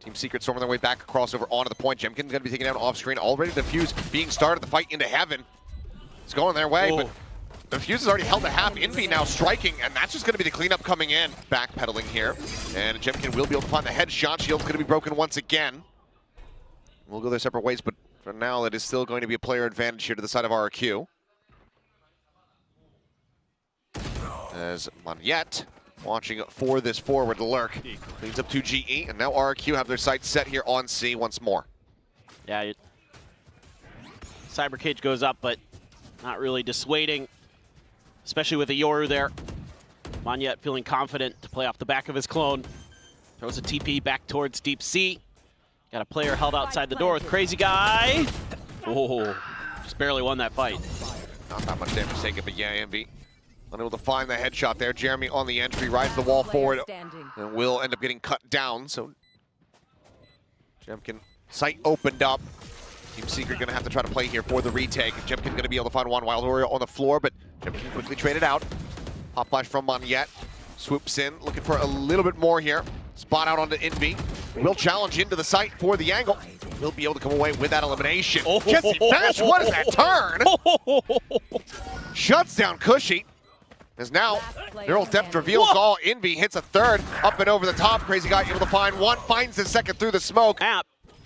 Team Secret storming their way back across over onto the point. Jemkin's going to be taken down off screen. Already the fuse being started. The fight into heaven. It's going their way, but the fuse has already held a half. Envy now striking, and that's just going to be the cleanup coming in. Backpedaling here, and Jemkin will be able to find the headshot. Shield's going to be broken once again. We'll go their separate ways, but for now, it is still going to be a player advantage here to the side of RQ. As Monyet watching for this forward lurk. Leads up to GE, and now RQ have their sights set here on C once more. Yeah, Cyber Cage goes up, but not really dissuading, especially with a Yoru there. Monyet feeling confident to play off the back of his clone. Throws a TP back towards Deep C. Got a player held outside the door with Crazy Guy. Oh, just barely won that fight. Not that much damage taken, but yeah, Envy unable to find the headshot there. Jeremy on the entry, rides the wall forward, and will end up getting cut down. So Jemkin, sight opened up. Team Secret going to have to try to play here for the retake. Jemkin going to be able to find one Wild Warrior on the floor, but Jemkin quickly traded out. Hop flash from Monyet. Swoops in, looking for a little bit more here. Spot out onto Envy. Will challenge into the site for the angle. Will be able to come away with that elimination. Jesse Bash, what is that turn? Shuts down Cushy. As now, Neural Depth reveals all. Envy hits a third, up and over the top. Crazy Guy able to find one, finds the second through the smoke.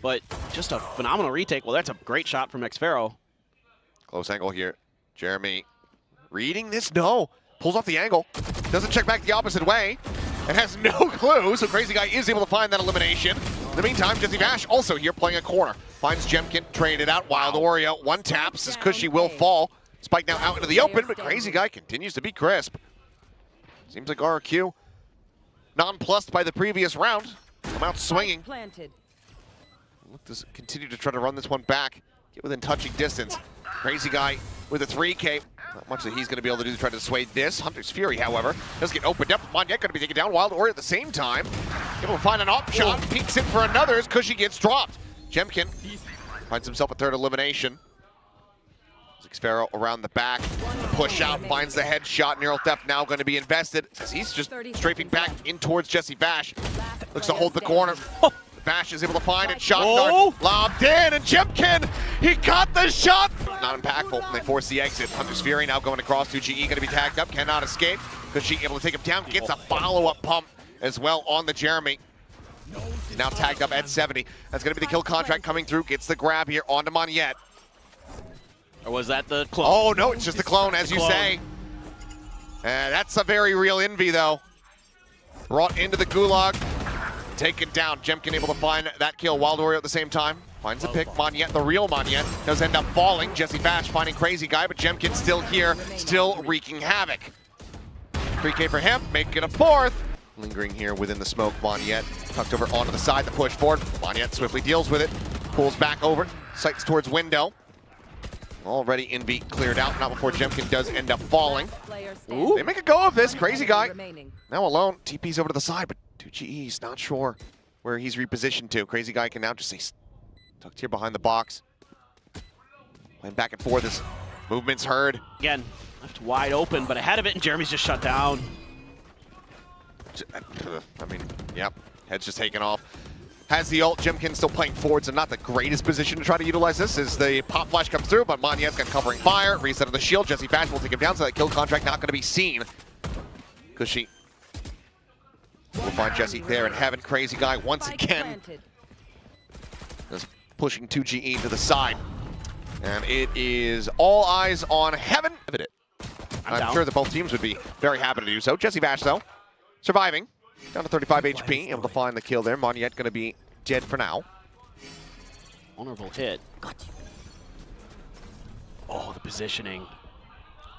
But just a phenomenal retake. Well, that's a great shot from Xfero. Close angle here. Jeremy reading this? No. Pulls off the angle. Doesn't check back the opposite way. And has no clue, so Crazy Guy is able to find that elimination. In the meantime, Jesse Bash also here playing a corner. Finds Jemkin, traded out. Wild Oreo, one taps as Cushy will fall. Spike now out into the open, but Crazy Guy continues to be crisp. Seems like RQ nonplussed by the previous round. Come out swinging. Look to continue to try to run this one back. Get within touching distance. Crazy Guy with a 3K. Not much that he's going to be able to do to try to dissuade this. Hunter's Fury, however, does get opened up. Monyet going to be taken down. Wild Warrior at the same time. Able to find an op shot. Peeks in for another as Cushy gets dropped. Jemkin finds himself a third elimination. Xfero around the back. The push out finds the headshot. Neural Depth now going to be invested as he's just strafing back in towards Jesse Bash. Looks to hold the corner. Bash is able to find it. Shot dart lobbed in, and Jemkin, he caught the shot. Not impactful, and they force the exit. Hunter's Fury now going across to GE, going to be tagged up, cannot escape. Cushy able to take him down, gets a follow-up pump as well on the Jeremy. He's now tagged up at 70. That's going to be the kill contract coming through. Gets the grab here onto Monyet. Or was that the clone? Oh, no, it's just the clone, as you say. That's a very real Envy, though. Brought into the gulag. Taken down. Jemkin able to find that kill. Wild Warrior at the same time. Finds the pick. Monyet, the real Monyet, does end up falling. Jesse Bash finding Crazy Guy, but Jemkin still here, still wreaking havoc. 3K for him, make it a fourth. Lingering here within the smoke. Monyet tucked over onto the side, the push forward. Monyet swiftly deals with it. Pulls back over, sights towards window. Already Envy cleared out, not before Jemkin does end up falling. Ooh. They make a go of this. Crazy Guy now alone. TP's over to the side, but 2GE's not sure where he's repositioned to. Crazy Guy can now just stay tucked here behind the box. Playing back and forth. This movement's heard. Again, left wide open, but ahead of it, and Jeremy's just shut down. I mean, yep, head's just taken off. Has the ult. Jemkin still playing forward, so not the greatest position to try to utilize this as the pop flash comes through, but Monyet's got covering fire. Reset of the shield. Jesse Bash will take him down, so that kill contract not going to be seen. Cushy will find Jesse there in heaven. Crazy Guy once again is pushing 2GE to the side. And it is all eyes on heaven. I'm sure that both teams would be very happy to do so. Jesse Bash, though, surviving. Down to 35 HP, able to find the kill there. Monyet going to be dead for now. Vulnerable hit. Oh, the positioning.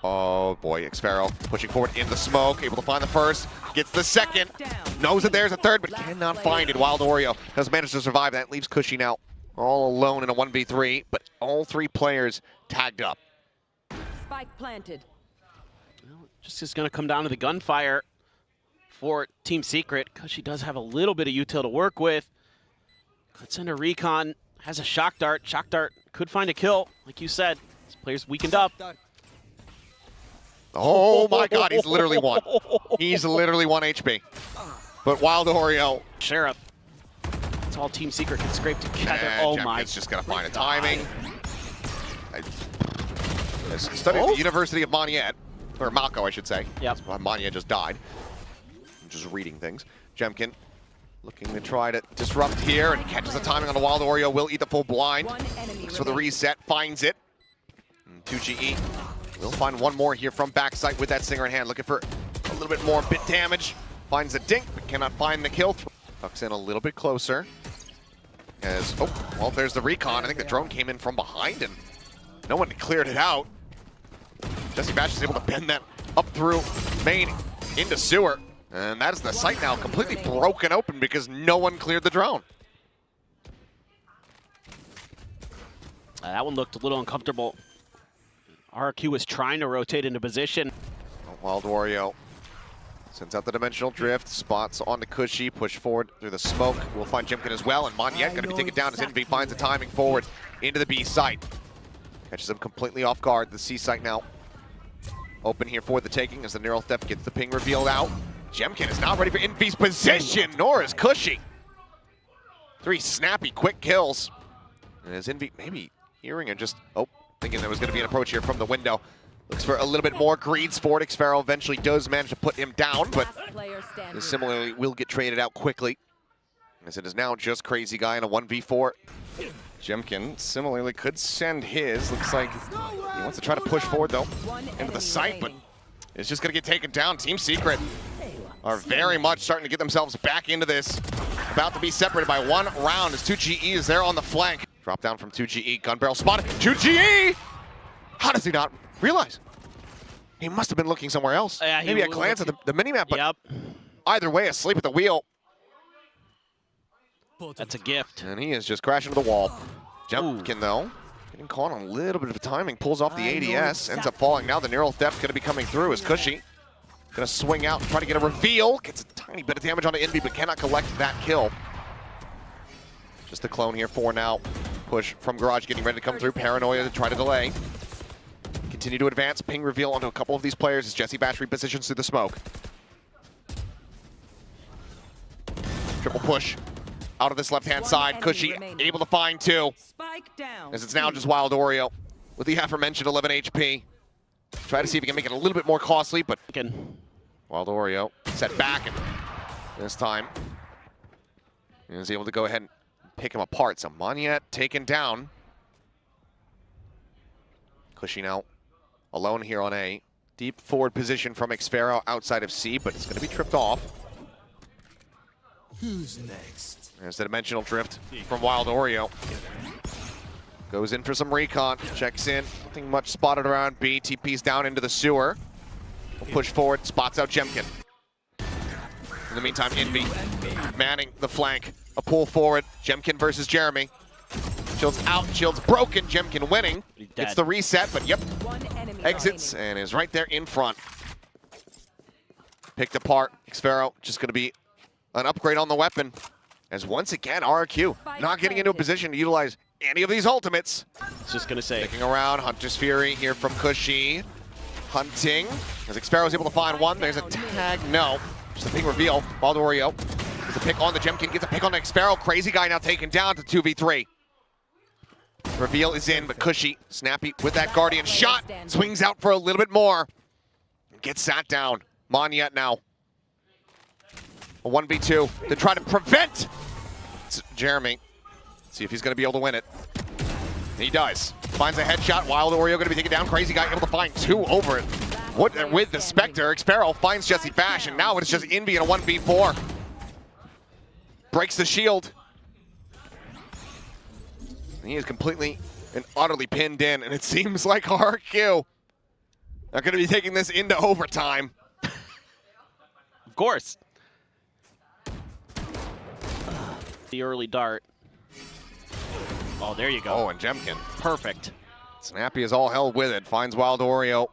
Oh boy, Xfero pushing forward in the smoke, able to find the first, gets the second, knows that there's a third, but cannot find it. Wild Oreo has managed to survive. That leaves Cushy now all alone in a 1v3, but all three players tagged up. Spike planted. Well, just is going to come down to the gunfire for Team Secret. Cushy does have a little bit of util to work with. Could send a recon, has a shock dart. Shock dart could find a kill, like you said. This player's weakened up. Oh my god, he's literally one. He's literally 1 HP. But Wild Oreo. Sheriff. That's all Team Secret can scrape together. And Oh my. It's just going to find a timing. I studied at the University of Montiet, or Mako, I should say. Yep. Montiet just died. I'm just reading things. Jemkin looking to try to disrupt here and catches the timing on the Wild Oreo. Will eat the full blind. Looks for the reset, finds it. And 2GE will find one more here from backside with that Stinger in hand. Looking for a little bit more bit damage. Finds the dink, but cannot find the kill. Tucks in a little bit closer. As, oh, well, there's the recon. I think the drone came in from behind and no one cleared it out. Jesse Bash is able to bend that up through main into sewer. And that is the site now completely broken open because no one cleared the drone. That one looked a little uncomfortable. RQ was trying to rotate into position. Wild Wario sends out the dimensional drift, spots onto Cushy, push forward through the smoke. We'll find Jemkin as well, and Monyet going to be taken down as Envy finds the timing forward into the B site. Catches him completely off guard. The C site now open here for the taking as the Neural Theft gets the ping revealed out. Jemkin is not ready for Envy's position, nor is Cushy. 3 snappy, quick kills. And as Envy maybe hearing and just, thinking there was going to be an approach here from the window. Looks for a little bit more greeds for it. Xfero eventually does manage to put him down, but similarly will get traded out quickly. As it is now just Crazy Guy in a 1v4. Jemkin similarly could send his. Looks like he wants to try to push forward though into the site, but it's just going to get taken down. Team Secret are very much starting to get themselves back into this. About to be separated by 1 round as 2GE is there on the flank. Drop down from 2GE, gun barrel spotted. 2GE! How does he not realize? He must have been looking somewhere else. Maybe a glance at the minimap, but either way, asleep at the wheel. That's a gift. And he is just crashing to the wall. Jemkin, though, getting caught on a little bit of timing, pulls off the ADS, ends up falling. Now the Neural Theft going to be coming through as Cushy going to swing out and try to get a reveal. Gets a tiny bit of damage onto Envy, but cannot collect that kill. Just the clone here for now. Push from Garage getting ready to come through. Paranoia to try to delay. Continue to advance. Ping reveal onto a couple of these players as Jesse Bash repositions through the smoke. Triple push out of this left-hand side. Cushy able to find 2. Spike down. As it's now just Wild Oreo with the aforementioned 11 HP. Try to see if he can make it a little bit more costly, but Wild Oreo set back, and this time he was able to go ahead and pick him apart. So Monyet taken down. Cushy now alone here on A. Deep forward position from Xfero outside of C, but it's going to be tripped off. Who's next? There's the dimensional drift from Wild Oreo. Goes in for some recon, checks in. Nothing much spotted around B. TP's down into the sewer. We'll push forward, spots out Jemkin. In the meantime, Envy manning the flank. A pull forward, Jemkin versus Jeremy. Shield's out, shield's broken, Jemkin winning. It's the reset, but yep, exits and is right there in front. Picked apart, Xfero just gonna be an upgrade on the weapon. As once again, RQ not getting into a position to utilize any of these ultimates. Just gonna say. Sticking around, Hunter's Fury here from Cushy. Hunting, as Xfero is able to find one. There's a tag, no. Just a ping reveal, Wild Oreo. Gets a pick on the Jemkin, gets a pick on the Xfero. Crazy Guy now taken down to 2v3. Reveal is in, but Cushy, snappy with that Guardian shot. Swings out for a little bit more. Gets sat down. Monyet now. A 1v2 to try to prevent Jeremy. See if he's going to be able to win it. He does. Finds a headshot. Wild Oreo going to be taken down. Crazy Guy able to find 2 over it. With the Spectre, Xfero finds Jesse Bash, and now it's just Envy in a 1v4. Breaks the shield. He is completely and utterly pinned in, and it seems like RQ are going to be taking this into overtime. Of course. The early dart. Oh, there you go. Oh, and Jemkin. Perfect. Snappy as all hell with it. Finds Wild Oreo.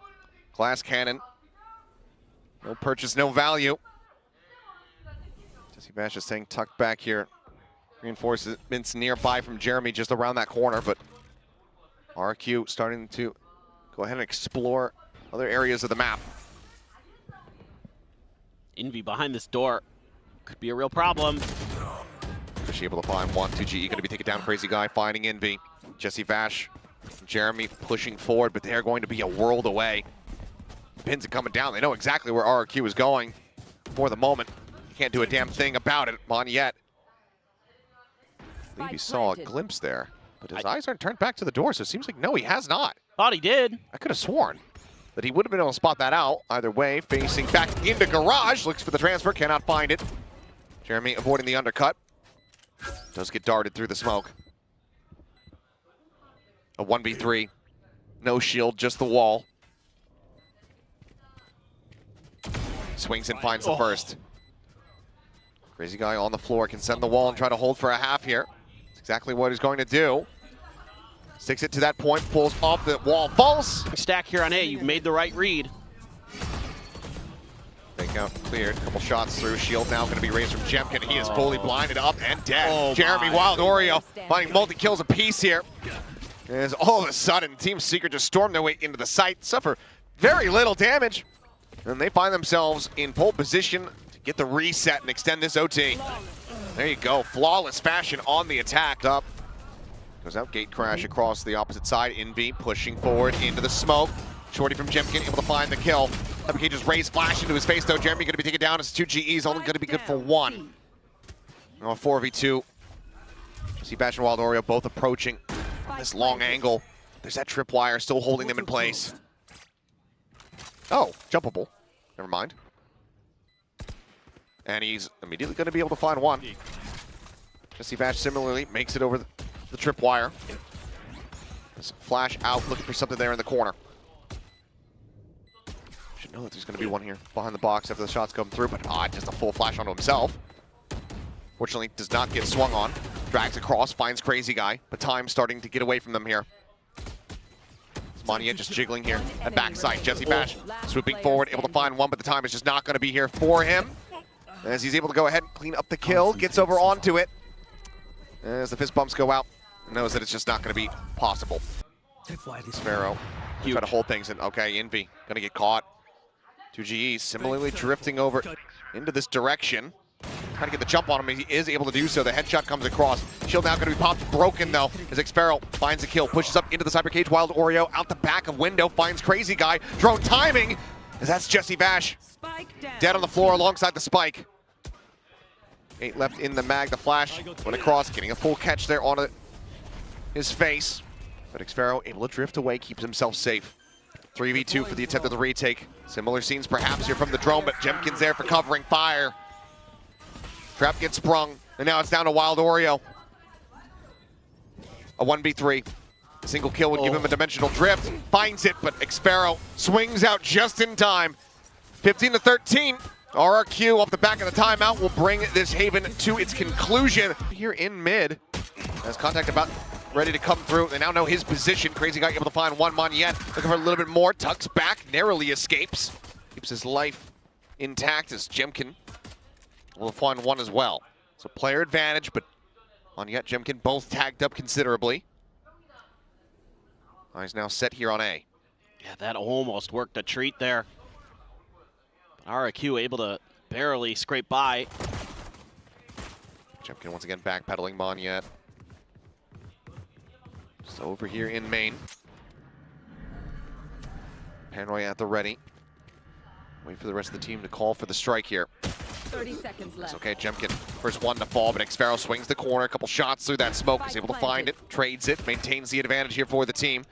Glass cannon. No purchase, no value. Jesse Bash is staying tucked back here. Reinforcements nearby from Jeremy just around that corner, but RQ starting to go ahead and explore other areas of the map. Envy behind this door could be a real problem. Fishy able to find one. 2GE going to be taken down. Crazy guy finding Envy. Jesse Vash, Jeremy pushing forward, but they're going to be a world away. Pins are coming down. They know exactly where RRQ is going for the moment. Can't do a damn thing about it. Monyet. I believe he saw a glimpse there, but his eyes aren't turned back to the door, so it seems like no, he has not. Thought he did. I could have sworn that he would have been able to spot that out. Either way, facing back into garage, looks for the transfer, cannot find it. Jeremy avoiding the undercut. Does get darted through the smoke. A 1v3. No shield, just the wall. Swings and finds the first. Crazy guy on the floor can send the wall and try to hold for a half here. That's exactly what he's going to do. Sticks it to that point, pulls off the wall, falls. Stack here on A, you've made the right read. Fake out cleared, couple shots through. Shield now going to be raised from Jemkin. He is fully blinded up and dead. Jeremy Wild Oreo finding multi-kills apiece here. As all of a sudden, Team Secret just stormed their way into the site, suffer very little damage. And they find themselves in pole position to get the reset and extend this OT. There you go, flawless fashion on the attack. Up. Goes out, gate crash across the opposite side. Envy pushing forward into the smoke. Shorty from Jemkin able to find the kill. WK just raised flash into his face though. Jeremy going to be taken down as 2GE's only going to be good for one. Now a 4v2. See Bash and Wild Oreo both approaching this long angle. There's that tripwire still holding them in place. Oh, jumpable. Never mind. And he's immediately going to be able to find one. Jesse Vash similarly makes it over the tripwire. Flash out, looking for something there in the corner. Should know that there's going to be one here behind the box after the shots come through, but just a full flash onto himself. Fortunately, does not get swung on. Drags across, finds Crazy Guy, but time's starting to get away from them here. Monyet just jiggling here at backside. Jesse Bash swooping forward, able to find one, but the time is just not going to be here for him. As he's able to go ahead and clean up the kill, gets over onto it. As the fist bumps go out, knows that it's just not going to be possible. Sparrow try to hold things in. Okay, Envy going to get caught. 2GE similarly drifting over into this direction. Trying to get the jump on him. He is able to do so. The headshot comes across. Shield now going to be popped broken though. As Xparrow finds a kill, pushes up into the cyber cage. Wild Oreo out the back of window, finds Crazy Guy. Drone timing, as that's Jesse Vash. Dead on the floor alongside the spike. 8 left in the mag. The flash went across, getting a full catch there on his face. But Xparrow able to drift away, keeps himself safe. 3v2 for the attempt at the retake. Similar scenes perhaps here from the drone, but Jemkin's there for covering fire. Trap gets sprung, and now it's down to Wild Oreo. A 1v3. A single kill would give him a dimensional drift. Finds it, but Xparrow swings out just in time. 15-13. RRQ off the back of the timeout will bring this Haven to its conclusion. Here in mid, as contact about ready to come through. They now know his position. Crazy Guy able to find one. Monyet looking for a little bit more. Tucks back, narrowly escapes. Keeps his life intact as Jemkin will find one as well. So player advantage, but Monyet, Jemkin both tagged up considerably. Eyes now set here on A. Yeah, that almost worked a treat there. RRQ able to barely scrape by. Jemkin once again backpedaling Monyet. Just over here in main. Paranoia at the ready. Wait for the rest of the team to call for the strike here. 30 seconds left. It's okay, Jemkin, first one to fall, but Xparrow swings the corner, a couple shots through that smoke, is able to find it, trades it, maintains the advantage here for the team.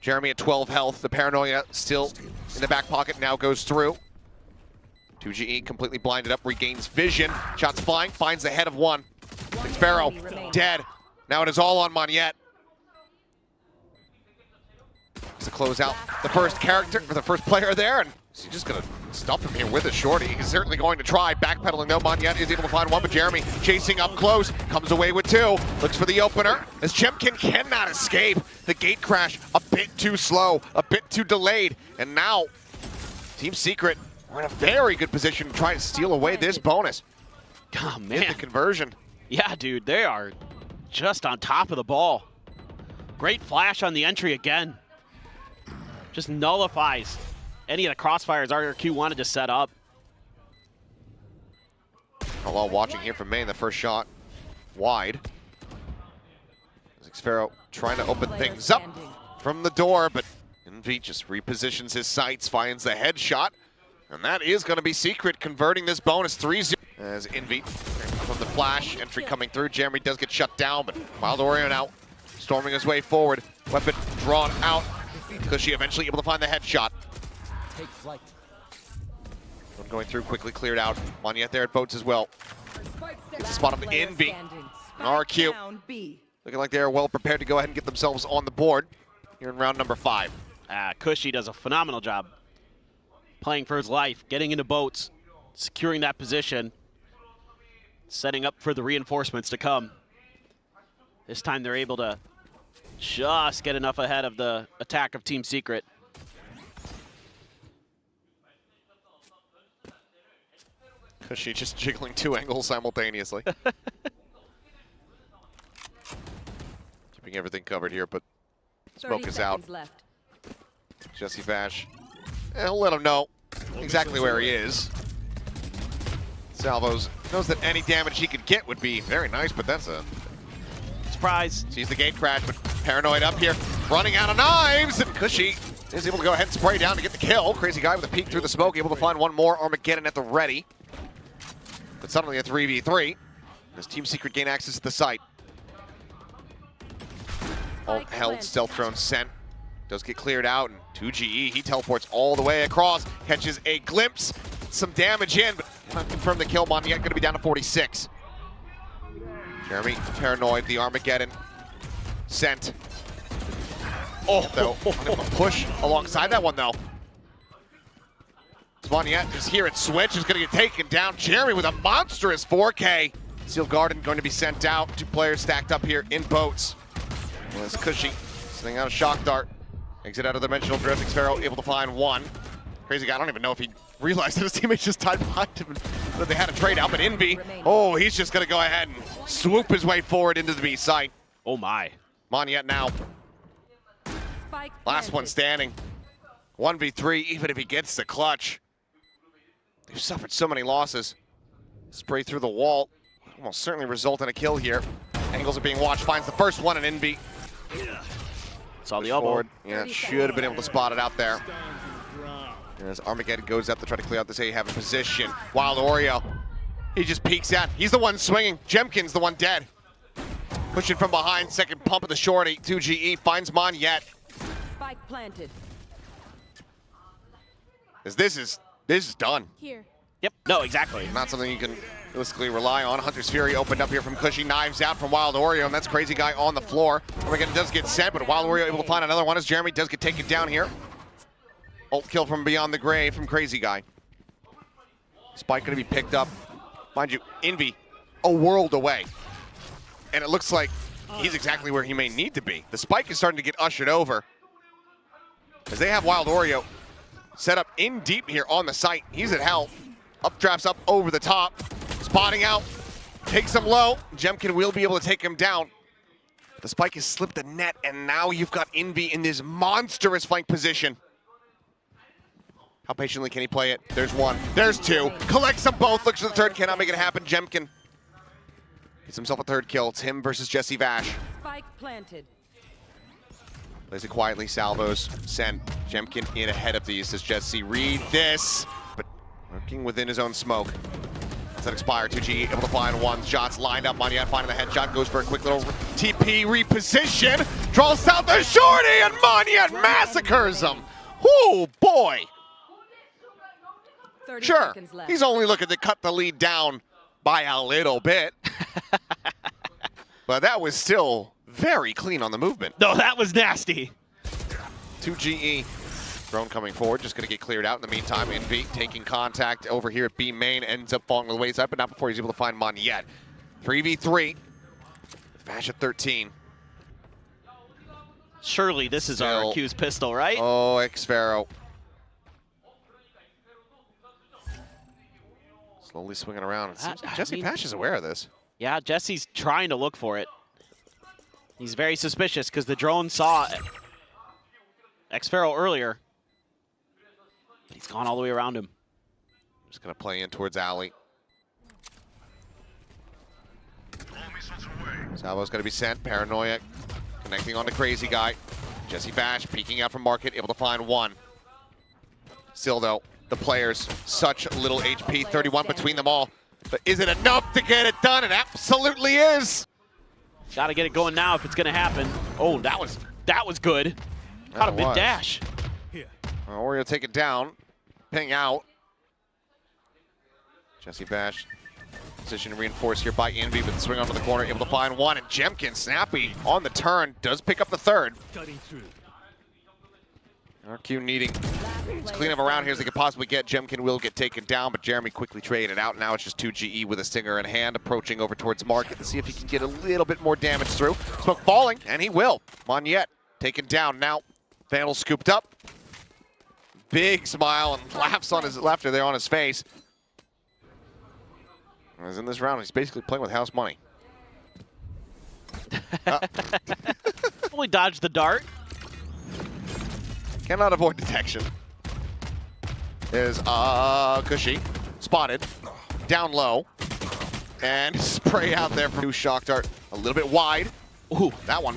Jeremy at 12 health, the Paranoia still in the back pocket, now goes through. 2GE completely blinded up, regains vision, shots flying, finds the head of one. Xparrow dead. Now it is all on Monyet. To close out the first character, for the first player there, and he's just gonna stuff him here with a shorty. He's certainly going to try. Backpedaling though, Monyet is able to find one, but Jeremy chasing up close, comes away with two. Looks for the opener, as Jemkin cannot escape. The gate crash, a bit too slow, a bit too delayed, and now Team Secret, we're in a very good position to try to steal away this bonus. Oh Get man, the conversion. yeah dude, they are just on top of the ball. Great flash on the entry again. Just nullifies any of the crossfires RRQ wanted to set up. While watching here from main, the first shot wide. Xfero trying to open things up from the door, but Envy just repositions his sights, finds the headshot, and that is going to be Secret, converting this bonus 3-0. As Envy from the flash, entry coming through. Jeremy does get shut down, but Wild Oreo now storming his way forward. Weapon drawn out. Cushy eventually able to find the headshot. Take flight. One going through, quickly cleared out. Monyet there at boats as well. Gets a spot up to Envy. RQ looking like they're well prepared to go ahead and get themselves on the board here in round number 5. Cushy does a phenomenal job playing for his life, getting into boats, securing that position, setting up for the reinforcements to come. This time they're able to just get enough ahead of the attack of Team Secret. Cushy just jiggling 2 angles simultaneously. Keeping everything covered here, but smoke is out. Left. Jesse Vash, he'll let him know exactly where he is. Salvos knows that any damage he could get would be very nice, but that's a Surprise. sees the gate crash, but paranoid up here, running out of knives, and Cushy is able to go ahead and spray down to get the kill. Crazy guy with a peek through the smoke, able to find one more Armageddon at the ready. But suddenly a 3v3 as Team Secret gain access to the site. Alt held, stealth drone sent. Does get cleared out, and 2GE, he teleports all the way across, catches a glimpse, some damage in, but cannot confirm the kill. Monyet going to be down to 46. Jeremy, paranoid, the Armageddon sent. Oh, though, unable to push alongside that one, though. Monyet is here at Switch, is going to get taken down. Jeremy with a monstrous 4K. Sealed Garden going to be sent out. 2 players stacked up here in boats. Well, it's Cushy sending out a shock dart. Exit out of the dimensional drift. Xfero able to find one. Crazy guy, I don't even know if he realized that his teammates just tied behind him and that they had a trade out, but Envy, oh, he's just going to go ahead and swoop his way forward into the B site. Oh my. Monyet now. Last one standing. 1v3, even if he gets the clutch. They've suffered so many losses. Spray through the wall. Almost certainly result in a kill here. Angles are being watched, finds the first one, and Envy. Saw the elbow. Forward. Yeah, should have been able to spot it out there. And as Armageddon goes up to try to clear out this A-have in position. Wild Oreo, he just peeks out. He's the one swinging. Jemkin's the one dead. Pushing from behind, second pump of the shorty. 2GE finds Monyet. Spike planted. As this is done. Here. Yep, no, exactly. Not something you can realistically rely on. Hunter's Fury opened up here from Cushy, knives out from Wild Oreo, and that's Crazy Guy on the floor. Armageddon does get sent, but Wild Oreo able to find another one as Jeremy does get taken down here. Ult kill from beyond the grave from Crazy Guy. Spike gonna be picked up. Mind you, Envy a world away. And it looks like he's exactly where he may need to be. The spike is starting to get ushered over as they have Wild Oreo set up in deep here on the site. He's at hell. Updrafts up over the top. Spotting out. Takes him low. Jemkin will be able to take him down. The spike has slipped the net, and now you've got Envy in this monstrous flank position. How patiently can he play it? There's one. There's two. Collects them both. Looks for the third. Cannot make it happen. Jemkin gets himself a third kill. It's him versus Jesse Vash. Spike planted. Plays it quietly. Salvos sent. Jemkin in ahead of these. Does Jesse read this? But working within his own smoke. Does that expire? 2G able to find one. Shots lined up. Monyet finding the headshot. Goes for a quick little TP reposition. Draws out the shorty, and Monyet massacres him. Whoo, boy. 30 Sure, seconds left. he's only looking to cut the lead down by a little bit. But that was still very clean on the movement. No, that was nasty. 2GE. Drone coming forward, just going to get cleared out in the meantime. Envy taking contact over here at B main, ends up falling to the wayside, but not before he's able to find Monyet. 3v3. Vash at 13. Surely this is our accused pistol, right? Oh, Xfero. Slowly swinging around. It seems like Jesse Vash is aware of this. Yeah, Jesse's trying to look for it. He's very suspicious because the drone saw Xfero earlier. But he's gone all the way around him. Just going to play in towards Alley. Salvo's going to be sent. Paranoia connecting on the crazy guy. Jesse Bash peeking out from market, able to find one. Still though, the players, such little HP, 31 between them all. But is it enough to get it done? It absolutely is. Got to get it going now if it's going to happen. Oh, that was good. Caught a mid-dash. Oreo take it down, ping out. Jesse Bash, position reinforced here by Envy, but the swing onto the corner, able to find one, and Jemkin, snappy on the turn, does pick up the third. RQ needing as clean of a round here as they could possibly get. Jemkin will get taken down, but Jeremy quickly traded out. Now it's just 2 GE with a stinger in hand, approaching over towards market to see if he can get a little bit more damage through. Smoke falling, and he will. Monyet taken down now. Vandal scooped up. Big smile and laughs on his left there on his face. As in this round, he's basically playing with house money. Only dodged the dart. Cannot avoid detection. There's Cushy. Spotted. Down low. And spray out there from new shock dart. A little bit wide. Ooh, that one.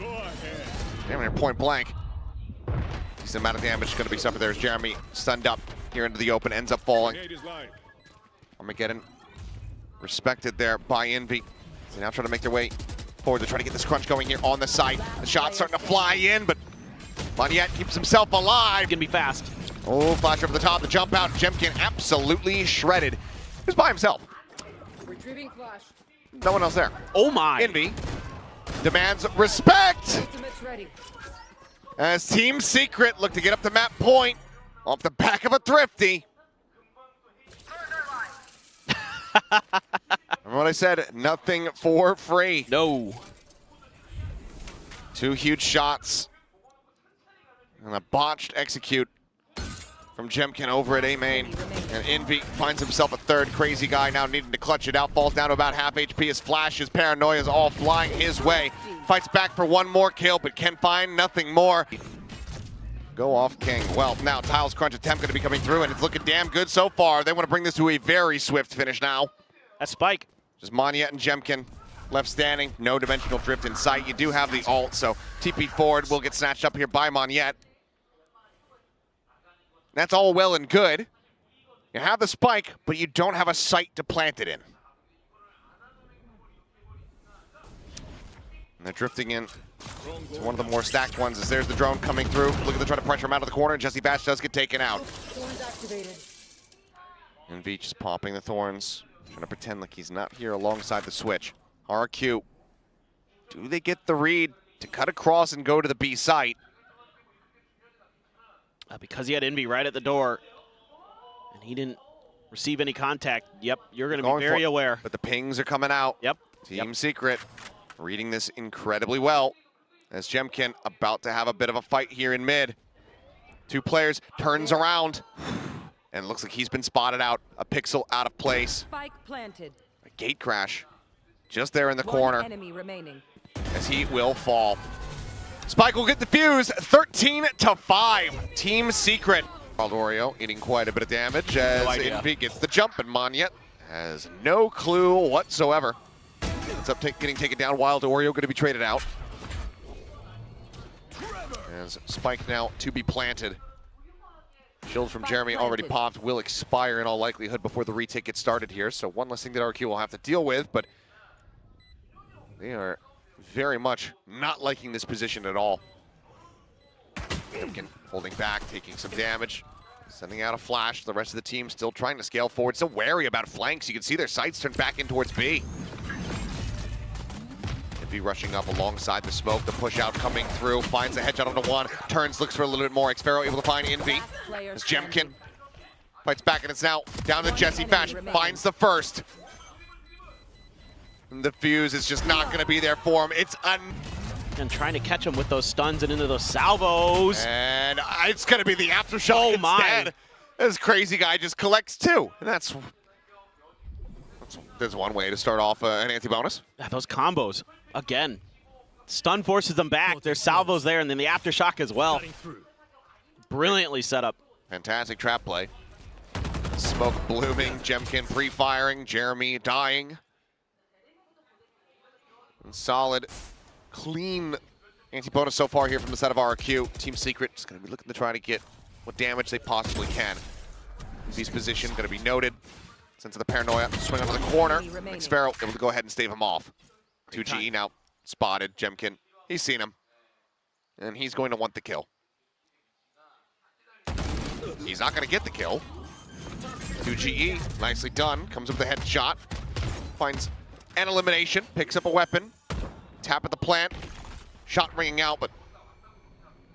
Damn near point blank. Decent amount of damage going to be suffered there as Jeremy stunned up here into the open. Ends up falling. Armageddon respected there by Envy. They now try to make their way forward to try to get this crunch going here on the site. The shot's starting to fly in, but Monyet keeps himself alive. Gonna be fast. Oh, flash over the top, the jump out. Jemkin absolutely shredded. He's by himself. Retrieving flash. No one else there. Oh my. Envy demands respect Ultimate's ready. as Team Secret look to get up to map point off the back of a thrifty. Remember what I said, nothing for free. No. 2 huge shots. And a botched execute from Jemkin over at A main. And Envy finds himself a third. Crazy guy now needing to clutch it out. Falls down to about half HP. His flashes, paranoia's all flying his way. Fights back for one more kill, but can find nothing more. Go off King. Well, now Tiles Crunch attempt going to be coming through, and it's looking damn good so far. They want to bring this to a very swift finish now. That spike. Just Monyet and Jemkin left standing. No dimensional drift in sight. You do have the ult, so TP forward will get snatched up here by Monyet. That's all well and good. You have the spike, but you don't have a site to plant it in. And they're drifting in to one of the more stacked ones as there's the drone coming through. Look at the try to pressure him out of the corner, and Jesse Bash does get taken out. Thorns activated. And Veach is popping the thorns, trying to pretend like he's not here alongside the switch. RQ, do they get the read to cut across and go to the B site? Because he had Envy right at the door, and he didn't receive any contact. Yep, you're going to be very aware. But the pings are coming out. Yep. Team Secret reading this incredibly well as Jemkin about to have a bit of a fight here in mid. 2 players, turns around, and looks like he's been spotted out. A pixel out of place. Spike planted. A gate crash just there in the One corner enemy remaining. as he will fall. Spike will get the fuse, 13-5. Team Secret. Oreo eating quite a bit of damage as Envy gets the jump, and Monyet has no clue whatsoever. Ends up getting taken down. Wild Oreo going to be traded out. As Spike now to be planted. Shield from Jeremy already popped, will expire in all likelihood before the retake gets started here. So one less thing that RQ will have to deal with, but they are very much not liking this position at all. Jemkin holding back, taking some damage, sending out a flash. The rest of the team still trying to scale forward, still wary about flanks. You can see their sights turn back in towards B. Envy rushing up alongside the smoke, the push out coming through, finds a headshot onto one, turns, looks for a little bit more. Xfero able to find Envy. As Jemkin fights back, and it's now down to Jesse Bash, finds the first. And the fuse is just not going to be there for him. It's and trying to catch him with those stuns and into those salvos. And it's going to be the aftershock instead. This crazy guy just collects 2. And there's one way to start off an anti-bonus. Yeah, those combos, again. Stun forces them back. There's salvos there, and then the aftershock as well. Brilliantly set up. Fantastic trap play. Smoke blooming, Jemkin pre-firing, Jeremy dying. And solid, clean anti-bonus so far here from the side of RQ. Team Secret is going to be looking to try to get what damage they possibly can. Beast position going to be noted. Sense of the paranoia. Swing onto the corner. Sparrow able to go ahead and stave him off. 2GE now spotted. Jemkin, he's seen him. And he's going to want the kill. He's not going to get the kill. 2GE, nicely done. Comes up with a headshot. Finds an elimination. Picks up a weapon. Tap at the plant. Shot ringing out, but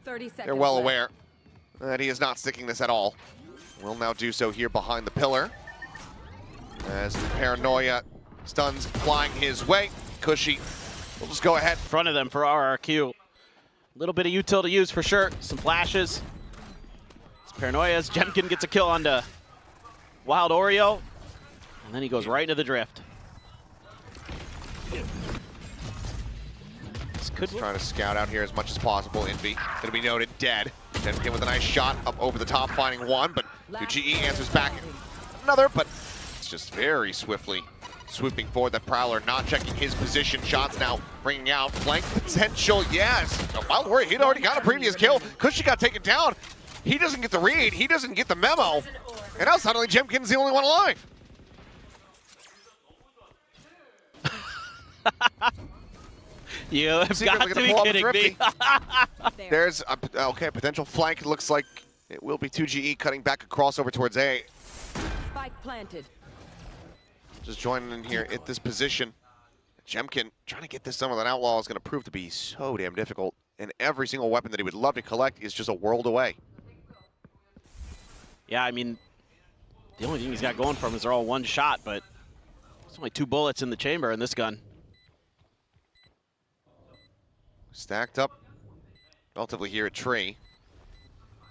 30 seconds they're well left. aware that he is not sticking this at all. Will now do so here behind the pillar. As paranoia stuns flying his way. Cushy will just go ahead. In front of them for RRQ. A little bit of util to use for sure. Some flashes. It's Paranoia's. Jemkin gets a kill onto Wild Oreo. And then he goes right into the drift. This could Trying to scout out here as much as possible. Envy going to be noted dead. Jemkin with a nice shot up over the top, finding one, but 2GE answers back another, but it's just very swiftly swooping forward. That Prowler not checking his position. Shots now bringing out flank potential. Yes, Wild Warrior, he'd already got a previous kill. Cushy got taken down. He doesn't get the read. He doesn't get the memo. And now suddenly Jemkin's the only one alive. You have Secret got looking to be pull up a kidding me. thrifty. There's a potential flank. It looks like it will be 2GE cutting back across over towards A. Spike planted. Just joining in here at this position. Jemkin trying to get this done with an outlaw is going to prove to be so damn difficult. And every single weapon that he would love to collect is just a world away. Yeah, I mean, the only thing he's got going for him is they're all one shot, but there's only 2 bullets in the chamber in this gun. Stacked up relatively here at Tree.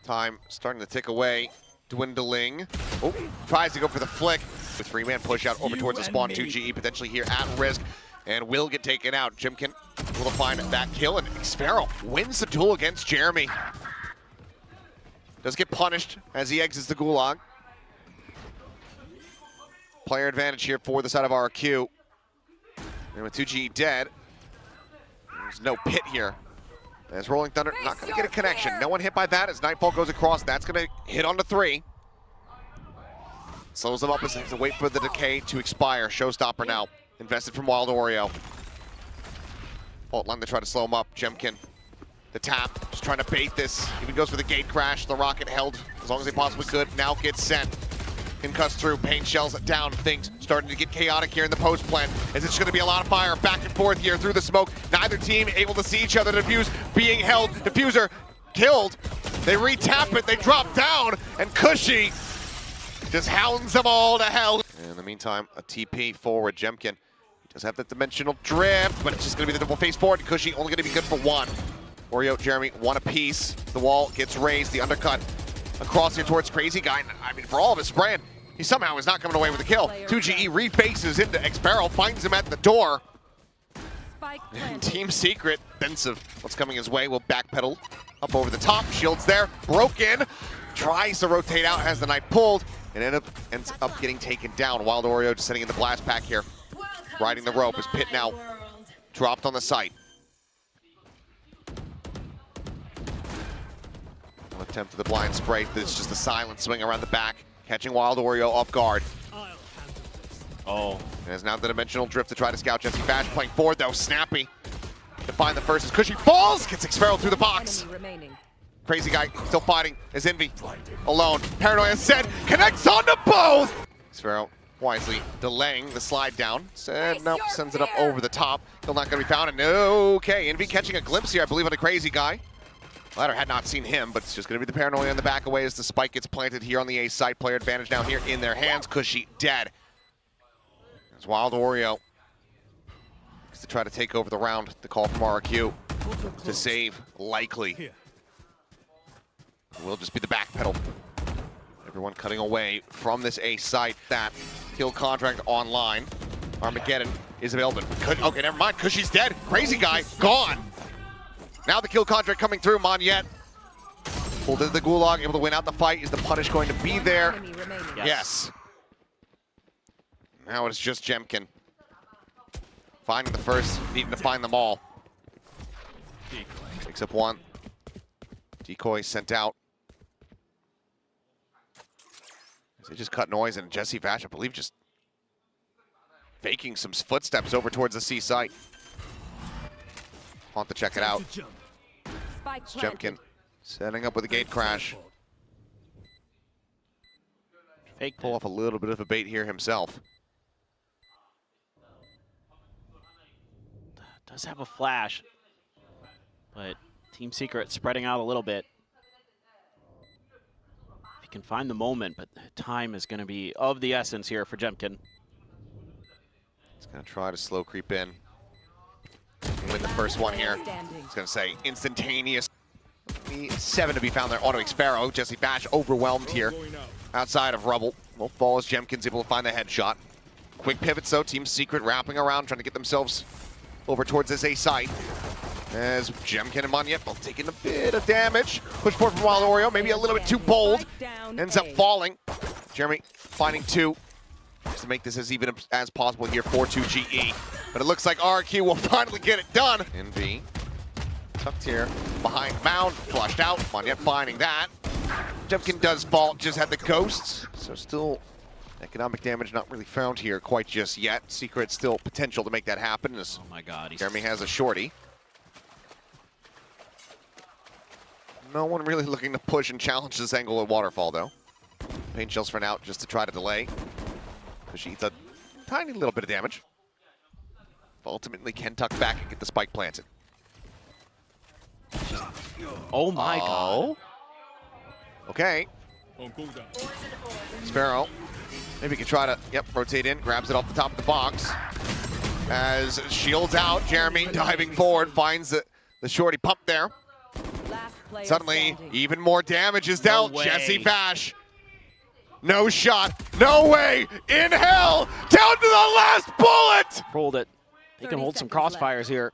Time starting to tick away. Dwindling. Oh, tries to go for the flick. With 3-man push out over towards the spawn. 2GE potentially here at risk. And will get taken out. Jemkin will find that kill. And Sparrow wins the duel against Jeremy. Does get punished as he exits the gulag. Player advantage here for the side of RQ. And with 2GE dead, there's no pit here. As Rolling Thunder not going to get a connection. No one hit by that as Nightfall goes across. That's going to hit onto 3. Slows them up as they have to wait for the decay to expire. Showstopper now. Invested from Wild Oreo. Fault line to try to slow him up. Jemkin. The tap. Just trying to bait this. Even goes for the gate crash. The rocket held as long as they possibly could. Now gets sent. Concussed through. Pain shells down. Things starting to get chaotic here in the post plant. As it's going to be a lot of fire back and forth here through the smoke. Neither team able to see each other. Diffuse being held. Diffuser killed. They re-tap it. They drop down. And Cushy just hounds them all to hell. In the meantime, a TP forward. Jemkin. He does have that dimensional drift, but it's just going to be the double face forward. Cushy only going to be good for 1. Oreo, Jeremy, 1 apiece. The wall gets raised. The undercut across here towards Crazy Guy. I mean, for all of his spraying, he somehow is not coming away with a kill. 2GE refaces into X-Barrel, finds him at the door. And Team Secret, defensive, what's coming his way, will backpedal up over the top. Shields there, broken. Tries to rotate out, has the knife pulled, and ends up getting taken down. Wild Oreo just sitting in the blast pack here. Riding the rope as Pit now dropped on the site. Attempt to the blind spray. This is just a silent swing around the back, catching Wild Oreo off guard. Oh. And it's now the dimensional drift to try to scout Jesse Bash. Playing forward though, snappy. To find the first as Cushy falls, gets X-Barrel through the box. Crazy Guy still fighting as Envy alone. Paranoia said, connects onto both! X-Barrel wisely delaying the slide down. Said nope, sends it up over the top. Still not gonna be found, and okay, Envy catching a glimpse here, I believe, on a Crazy Guy. Ladder had not seen him, but it's just going to be the Paranoia in the back away as the spike gets planted here on the A side. Player advantage now here in their hands. Cushy dead. As Wild Oreo to try to take over the round. The call from RQ to save likely. Will just be the back pedal. Everyone cutting away from this A site. That kill contract online. Armageddon is available. Okay, never mind. Cushy's dead. Crazy Guy gone. Now the kill contract coming through. Monyet pulled into the gulag, able to win out the fight. Is the punish going to be there? Yes. Now it's just Jemkin finding the first, needing to find them all. Picks up one. Decoy sent out. They just cut noise, and Jesse Vash, I believe, just faking some footsteps over towards the C site. Want to check it out. Spike Jemkin planted. setting up with a gate crash. Fake Pull off a little bit of a bait here himself. Does have a flash, but Team Secret spreading out a little bit. If he can find the moment, but time is going to be of the essence here for Jemkin. He's going to try to slow creep in. Win the first one here. Standing. He's going to say instantaneous. 7 to be found there. Auto Xpero. Jesse Bash overwhelmed here. Outside of Rubble. Will fall as Jemkin's able to find the headshot. Quick pivots though. Team Secret wrapping around, trying to get themselves over towards this A site. As Jemkin and Monyet both taking a bit of damage. Push forward from Wild Oreo. Maybe a little bit too bold. Ends up falling. Jeremy finding 2. Just to make this as even as possible here for 2GE. But it looks like RQ will finally get it done. NV tucked here behind Mound, flushed out. Monyet finding that. Jemkin does fall, just had the ghosts. So still economic damage not really found here quite just yet. Secret still potential to make that happen as Oh my God. Jeremy has a shorty. No one really looking to push and challenge this angle at Waterfall though. Paint shells for now just to try to delay. She eats a tiny little bit of damage. But ultimately can tuck back and get the spike planted. Oh my God. Okay. Sparrow. Maybe he can try to, rotate in, grabs it off the top of the box. As shields out, Jeremy diving forward, finds the shorty pump there. Last player Suddenly, standing. even more damage is dealt. way. Jesse Bash. No shot. No way. In hell. Down to the last bullet. Hold it. They can 30 hold some seconds crossfires left. here.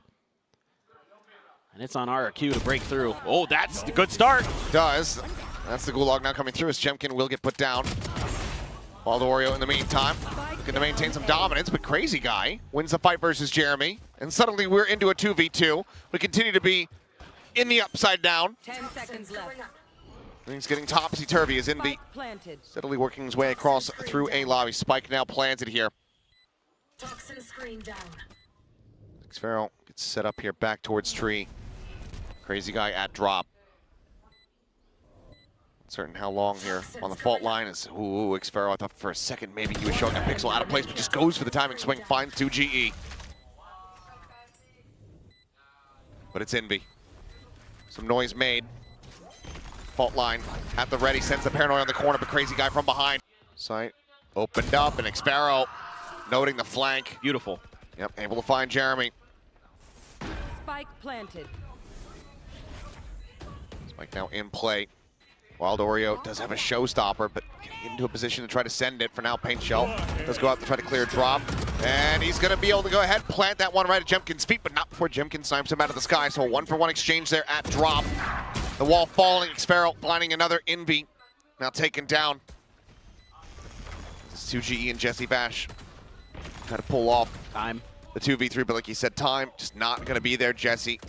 And it's on RQ to break through. Oh, that's a good start. Does. That's the gulag now coming through as Jemkin will get put down. Wild Oreo in the meantime looking to maintain some dominance, but Crazy Guy wins the fight versus Jeremy. And suddenly we're into a 2v2. We continue to be in the upside down. 10 seconds left. Things getting topsy-turvy as Envy Spike planted. steadily working his way across through A lobby. Spike now planted here. Toxin screen down. Xfero gets set up here back towards tree. Crazy Guy at drop. Uncertain how long here on the fault line is. Ooh, Xfero, I thought for a second maybe he was showing a pixel out of place, but just goes for the timing swing, finds 2GE. But it's Envy. Some noise made. Fault line at the ready, sends the paranoid on the corner, but Crazy Guy from behind. Sight opened up, and Xfero noting the flank. Beautiful. Yep, able to find Jeremy. Spike planted. Spike now in play. Wild Oreo does have a showstopper, but getting into a position to try to send it for now. Paint shell does go out to try to clear a drop. And he's going to be able to go ahead, plant that one right at Jemkin's feet, but not before Jemkin snipes him out of the sky. So a 1-for-1 exchange there at drop. The wall falling, Xfero blinding another Envy. Now taken down. This is 2GE and Jesse Bash. Try to pull off Time. the 2v3, but like you said, time just not going to be there, Jesse.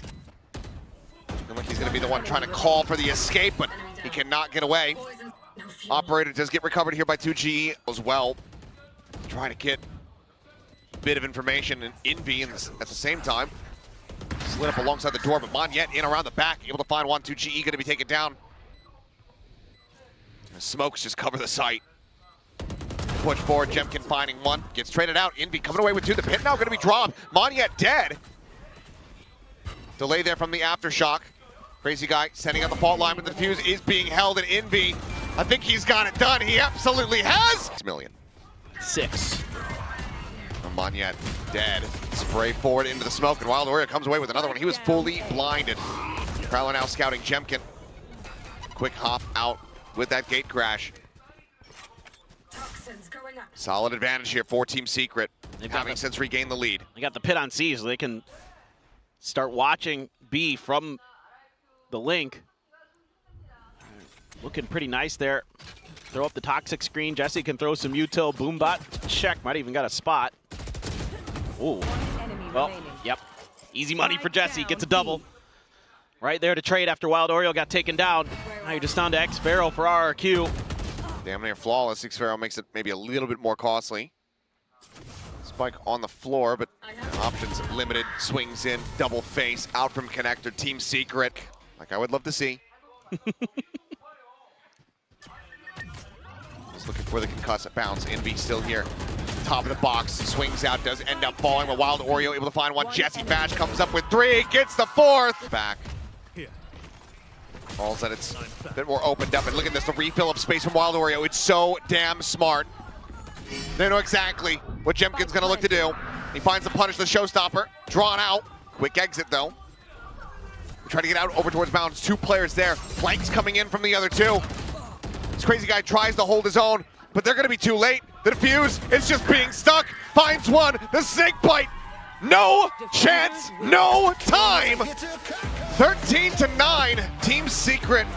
Looking like he's going to be the one trying to call for the escape, but he cannot get away. Poison. No fuel. Operator does get recovered here by 2GE as well. Trying to get a bit of information and Envy at the same time. Slid up alongside the door, but Monyet in around the back, able to find one. 2GE going to be taken down. The smokes just cover the site. Push forward, Jemkin finding one. Gets traded out. Envy coming away with 2. The pit now going to be dropped. Monyet dead. Delay there from the aftershock. Crazy Guy sending out the fault line, but the defuse is being held, and Envy, I think he's got it done. He absolutely has. 6 million. 6. Monyet dead. Spray forward into the smoke, and Wild Warrior comes away with another one. He was fully blinded. Prowler now scouting Jemkin. Quick hop out with that gate crash. Toxins going up. Solid advantage here for Team Secret, They've got having the- since regained the lead. They got the pit on C, so they can start watching B from the link. Looking pretty nice there. Throw up the toxic screen. Jesse can throw some util. Boombot check. Might even got a spot. Ooh. Enemy Well, remaining. yep. Easy money for Jesse. Gets a double. Right there to trade after Wild Oreo got taken down. Now you're just down to X Pharaoh for RRQ. Damn near flawless. Xpharaoh makes it maybe a little bit more costly. Spike on the floor, but options limited. Swings in, double face, out from connector, team secret. Like I would love to see. Just looking for the concussive bounce. Envy still here. Top of the box, swings out, does end up falling, but Wild Oreo able to find one. Jesse Bash comes up with 3, gets the 4th. Back. Falls that it's a bit more opened up, and look at this, the refill of space from Wild Oreo. It's so damn smart. They know exactly what Jemkin's gonna look to do. He finds the punish, the showstopper, drawn out. Quick exit though. Trying to get out over towards bounds. 2 players there. Flanks coming in from the other 2. This crazy guy tries to hold his own, but they're gonna be too late. The defuse is just being stuck. Finds one, the snake bite. No chance, no time. 13-9, team secret.